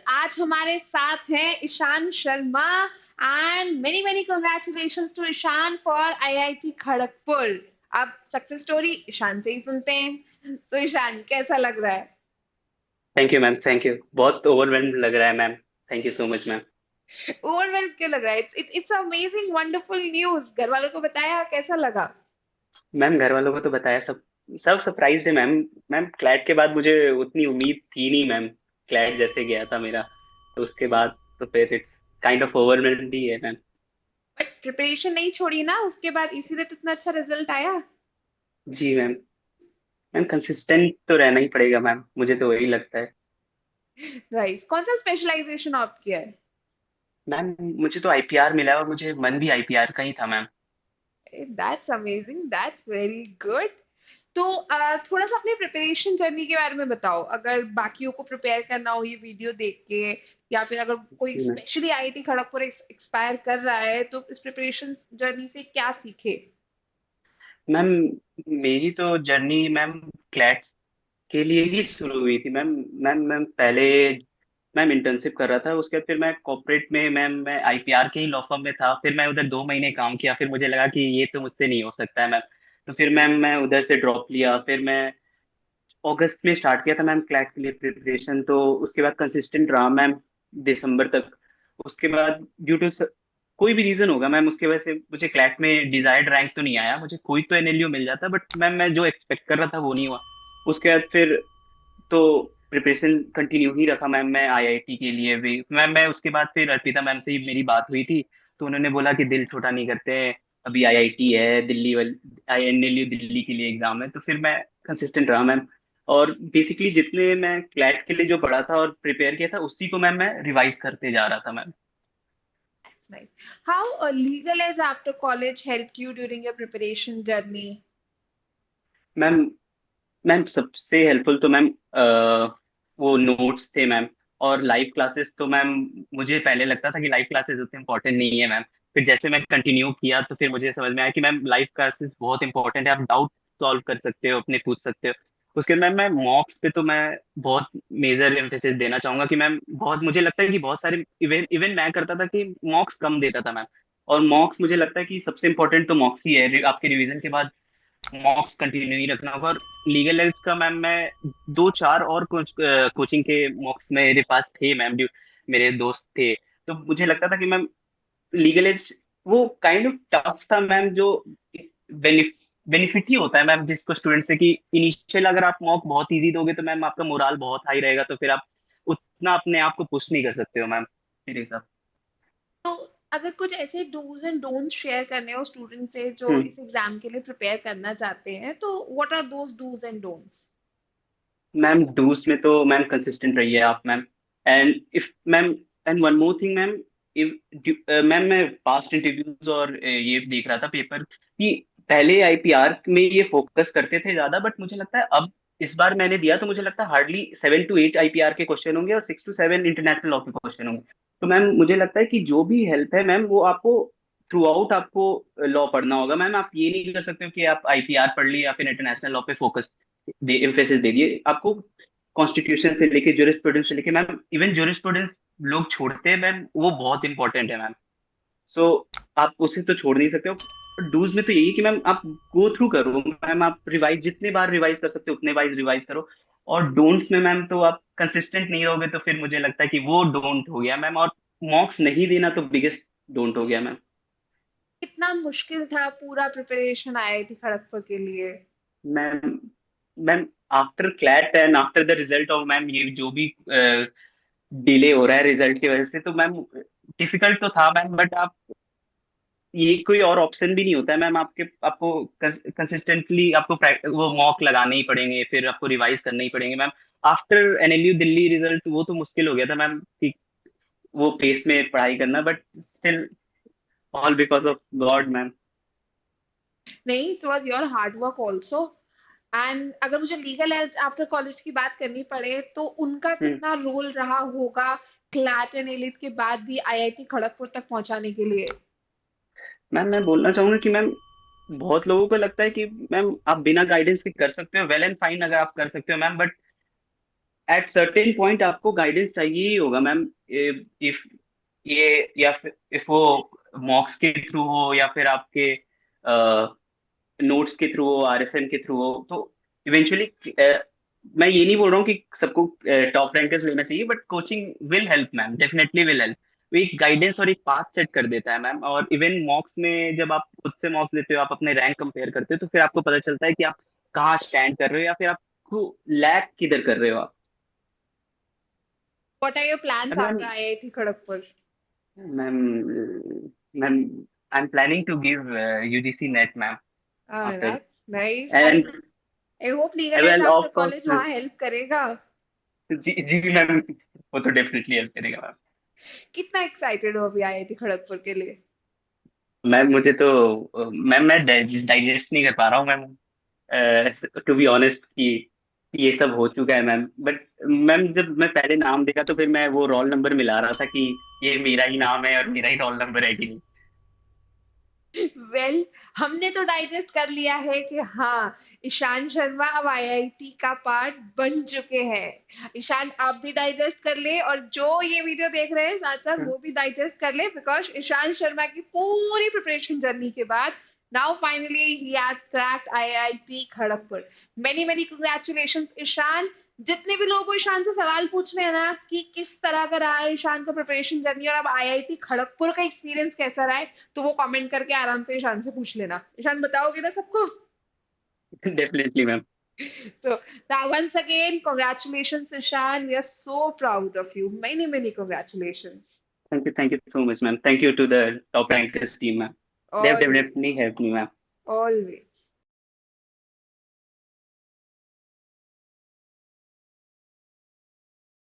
आज हमारे साथ हैं Ishan Sharma and many many congratulations to Ishan for IIT Kharagpur. अब सक्सेस स्टोरी ईशान से ही सुनते हैं। तो ईशान कैसा लग रहा है? Thank you ma'am, thank you. बहुत ओवरवेल्म लग रहा है ma'am. Thank you so much ma'am. Overwhelm क्यों लग रहा है? It's amazing wonderful news. घर वालों को बताया, कैसा लगा? मैम घर वालों को तो बताया, सब सब सरप्राइज्ड है मैम। मैम क्लैट के बाद मुझे उतनी उम्मीद थी नहीं मैम। क्लैट जैसे गया था मेरा, तो उसके बाद तो फिर इट्स काइंड ऑफ ओवरवेल्म्ड ही है मैम। बट प्रिपरेशन नहीं छोड़ी ना उसके बाद, इसीलिए तो इतना अच्छा रिजल्ट आया। जी मैम। मैम कंसिस्टेंट तो रहना ही पड़ेगा मैम, मुझे तो वही लगता है। राइट, कौन सा स्पेशलाइजेशन ऑप्ट किया है? मैम मुझे तो आईपीआर मिला है और मुझे मन भी आईपीआर का ही था ma'am. That's amazing, that's very good. तो थोड़ा सा अपनी प्रिपरेशन जर्नी के बारे में बताओ, अगर बाकियों को प्रिपेयर करना हो ये वीडियो देख के, या फिर अगर कोई जी ma'am. Specially IIT Kharagpur expire कर रहा है तो इस प्रिपरेशन जर्नी से क्या सीखे? मैम मेरी तो जर्नी मैम क्लैट के लिए ही शुरू हुई थी मैम। मैम पहले मैम इंटर्नशिप कर रहा था, उसके बाद फिर मैं कॉर्पोरेट में मैम मैं आईपीआर के ही लॉ फर्म में था। फिर मैं उधर 2 महीने काम किया, फिर मुझे लगा कि ये तो मुझसे नहीं हो सकता है मैम। तो फिर मैम मैं उधर से ड्रॉप लिया। फिर मैं अगस्त में स्टार्ट किया था मैम क्लैट के लिए प्रिपरेशन। तो उसके बाद कंसिस्टेंट रहा मैम दिसंबर तक। उसके बाद ड्यू टू कोई भी रीजन होगा मैम, उसके वजह से मुझे क्लैट में डिजायर्ड रैंक तो नहीं आया। मुझे कोई तो एनएलयू मिल जाता, बट मैम मैं जो एक्सपेक्ट कर रहा था वो नहीं हुआ। उसके बाद फिर तो प्रिपरेशन कंटिन्यू ही रखा मैम। मैं आईआईटी के लिए भी मैम, मैं उसके बाद फिर अर्पिता मैम से ही मेरी बात हुई थी। तो उन्होंने बोला कि दिल छोटा नहीं करते हैं, अभी आईआईटी है दिल्ली वाली, आईएनएलयू दिल्ली के लिए एग्जाम है। तो फिर मैं कंसिस्टेंट रहा मैम। और बेसिकली जितने मैं क्लैट के लिए जो पढ़ा था और प्रिपेयर किया था उसी को मैम मैं रिवाइज करते जा रहा था ma'am. Nice. How legal is after college helped you during your preparation journey? Ma'am ma'am सबसे हेल्पफुल तो मैम वो नोट्स थे मैम। और लाइव क्लासेस तो मैम मुझे पहले लगता था कि लाइव क्लासेस उतने इंपॉर्टेंट नहीं है मैम। फिर जैसे मैं कंटिन्यू किया तो फिर मुझे समझ में आया कि मैम लाइव क्लासेस बहुत इंपॉर्टेंट है। आप डाउट सॉल्व कर सकते हो, अपने पूछ सकते हो। उसके बाद मैम मैं मॉक्स पे तो मैं बहुत मेजर एम्फेसिस देना चाहूंगा कि मैम बहुत मुझे लगता है कि बहुत सारे इवन इवन मैं करता था कि मॉक्स कम देता था मैम। और मॉक्स मुझे लगता है कि सबसे इंपॉर्टेंट तो मॉक्स ही है। आपके रिवीजन के बाद मॉक्स कंटिन्यू ही रखना होगा। और लीगल एड्स का मैम मैं दो चार और कोचिंग के मॉक्स मेरे पास थे मैम, मेरे दोस्त थे। तो मुझे लगता था कि मैम लीगल एड्स वो काइंड ऑफ टफ था मैम, जो बेनिफिट ही होता है मैम जिसको स्टूडेंट से कि इनिशियल अगर आप मॉक बहुत इजी दोगे तो मैम आपका मोराल बहुत हाई रहेगा, तो फिर आप उतना अपने आप को पुश नहीं कर सकते हो मैम, मेरे हिसाब। तो अगर कुछ ऐसे डूज एंड डोंट्स शेयर करने हो स्टूडेंट से जो हम्म। इस एग्जाम के लिए प्रिपेयर करना चाहते हैं, तो what are those dos and don'ts? Ma'am dos में तो मैम कंसिस्टेंट रहिए आप ma'am. And if ma'am, and one more thing ma'am, if ma'am मैं पास्ट इंटरव्यूज और ये देख रहा था पेपर कि पहले आईपीआर में ये फोकस करते थे ज्यादा, बट मुझे लगता है अब इस बार मैंने दिया तो मुझे लगता है हार्डली 7 to 8 आईपीआर के क्वेश्चन होंगे और 6 to 7 इंटरनेशनल लॉ के क्वेश्चन होंगे। तो मैम मुझे लगता है कि जो भी हेल्प है मैम वो आपको थ्रू आउट आपको लॉ पढ़ना होगा मैम। आप ये नहीं कर सकते हो कि आप आईपीआर पढ़ लिए या फिर इंटरनेशनल लॉ पे फोकस दे एम्फेसिस दे दिए। आपको कॉन्स्टिट्यूशन से लेके ज्यूरिस्प्रूडेंस से लेके मैम इवन ज्यूरिस्प्रूडेंस लोग छोड़ते हैं मैम, वो बहुत इंपॉर्टेंट है मैम। सो आप उसे तो छोड़ नहीं सकते हो। डूज में तो यही है कि मैम आप गो थ्रू करो मैम, आप रिवाइज जितने बार रिवाइज कर सकते हो उतने बार रिवाइज करो। और डोंट्स में मैम तो आप कंसिस्टेंट नहीं रहोगे तो फिर मुझे लगता है कि वो डोंट हो गया मैम। और मॉक्स नहीं देना तो बिगेस्ट डोंट हो गया मैम। कितना मुश्किल था पूरा प्रिपरेशन आईआईटी खड़गपुर के लिए? Ma'am ma'am after CLAT and after the result of ma'am ये जो भी डिले हो रहा है रिजल्ट की वजह से, तो मैम डिफिकल्ट तो था मैम। बट आप ये कोई और ऑप्शन भी नहीं होता है मैम। आपको कंसिस्टेंटली आपको वो मॉक लगाने ही पड़ेंगे, फिर आपको रिवाइज करने ही पड़ेंगे ma'am. After NLU Delhi result वो तो मुश्किल हो गया था मैम कि वो पेस में पढ़ाई करना, but still all because of God ma'am. नहीं, it was your hard work also. And अगर मुझे लीगल एड आफ्टर कॉलेज की बात करनी पड़े तो उनका हम्म। कितना रोल रहा होगा क्लैट एंड एलिट के बाद भी आईआईटी खड़गपुर तक पहुंचाने के लिए? मैम मैं बोलना चाहूंगा कि मैम बहुत लोगों को लगता है कि मैम आप बिना गाइडेंस के कर सकते हो, वेल एंड फाइन अगर आप कर सकते हो मैम। एट सर्टेन पॉइंट आपको गाइडेंस चाहिए ही होगा मैम। इफ ये या फिर इफ वो मॉक्स के थ्रू हो या फिर आपके नोट्स के थ्रू हो, आरएसएम के थ्रू हो, तो इवेंचुअली मैं ये नहीं बोल रहा हूँ कि सबको टॉप रैंकर्स लेना चाहिए, but coaching will help ma'am, definitely will help. वो एक गाइडेंस और एक पाथ सेट कर देता है मैम। और इवन मॉक्स में जब आप खुद से मॉक्स देते हो, आप अपने रैंक कंपेयर करते हो, तो फिर आपको पता चलता है कि आप कहाँ स्टैंड कर रहे हो या फिर आपको लैग किधर कर रहे हो आप। What are your plans ma'am after IIT Kharagpur? Ma'am ma'am I am planning to give UGC NET ma'am after. That's nice. And I hope Legal Edge well आपका ऑफ कोर्स कॉलेज मैम। वहाँ help करेगा। जी जी ma'am, वो तो definitely help करेगा ma'am. कितना excited हो अभी IIT खड़गपुर के लिए? मैम मुझे तो मैम मैं डाइजेस्ट नहीं कर पा रहा हूँ मैम, टू बी ऑनेस्ट कि ये सब हो चुका है मैम। बट मैम जब मैं पहले नाम देखा तो फिर मैं वो रोल नंबर मिला रहा था कि ये मेरा ही नाम है और मेरा ही रोल नंबर है कि नहीं। वेल, हमने तो डाइजेस्ट कर लिया है कि हाँ, ईशान शर्मा अब आईआईटी का पार्ट बन चुके हैं। ईशान आप भी डाइजेस्ट कर ले, और जो ये वीडियो देख रहे हैं साथ साथ वो भी डाइजेस्ट कर ले, बिकॉज ईशान शर्मा की पूरी प्रिपरेशन जर्नी के बाद now finally he has cracked IIT Kharagpur. Many many congratulations Ishan. जितने भी लोगों को ईशान से सवाल पूछने हैं ना कि किस तरह का रहा है ईशान का प्रिपरेशन जर्नी और अब आईआईटी खड़गपुर का एक्सपीरियंस कैसा रहा है, तो वो कमेंट करके आराम से ईशान से पूछ लेना। ईशान बताओगे ना सबको? Definitely ma'am. So now once again, congratulations, Ishan. We are so proud of you. Many, many congratulations. Thank you so much ma'am. Thank you to the top rankers team ma'am. They have Always, definitely help me ma'am. always.